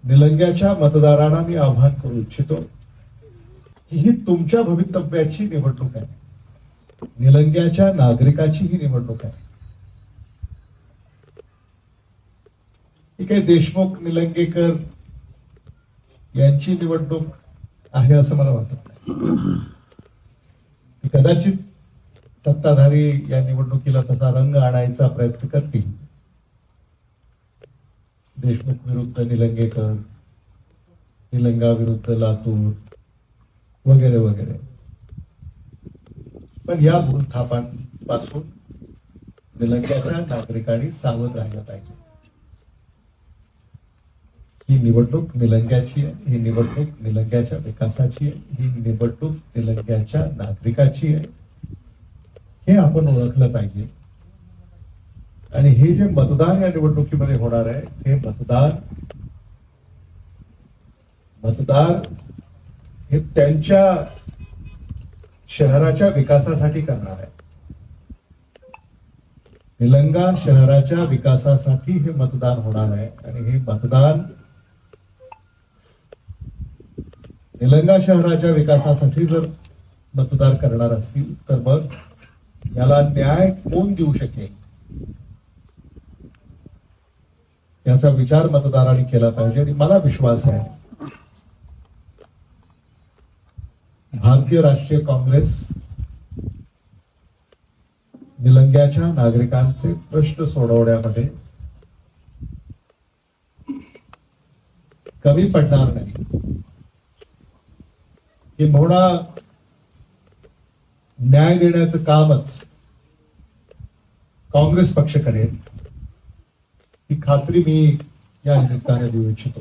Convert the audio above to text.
निलंग्याच्या मतदारांना मी आवाहन करू इच्छितो की ही तुमच्या भवितव्याची निवडणूक आहे, निलंग्याच्या नागरिकाची ही निवडणूक आहे. ही काही देशमुख निलंगेकर यांची निवडणूक आहे असं मला वाटत नाही. कदाचित सत्ताधारी या निवडणुकीला तसा रंग आणायचा प्रयत्न करतील. देशमुख विरुद्ध निलंगेकर, निलंगा विरुद्ध लातूर वगैरे वगैरे. पण या भूलथापांपासून निलंग्याच्या नागरिकांनी सावध राहिलं पाहिजे. ही निवडणूक निलंग्याची आहे, ही निवडणूक निलंग्याच्या विकासाची आहे, ही निवडणूक निलंग्याच्या नागरिकाची आहे, हे आपण ओळखलं पाहिजे. आणि हे जे मतदान या निवडणुकीमध्ये होणार आहे, हे मतदार हे त्यांच्या शहराच्या विकासासाठी करणार आहे. निलंगा शहराच्या विकासासाठी हे मतदान होणार आहे. आणि हे मतदान निलंगा शहराच्या विकासासाठी जर मतदार करणार असतील तर मग याला न्याय कोण देऊ शकेल याचा विचार मतदारांनी केला पाहिजे. आणि मला विश्वास आहे भारतीय राष्ट्रीय काँग्रेस निलंग्याच्या नागरिकांचे प्रश्न सोडवण्यामध्ये कमी पडणार नाही. किंबहुना न्याय देण्याचं कामच काँग्रेस पक्ष करेल ही खात्री मी या निमित्ताने देऊ इच्छितो.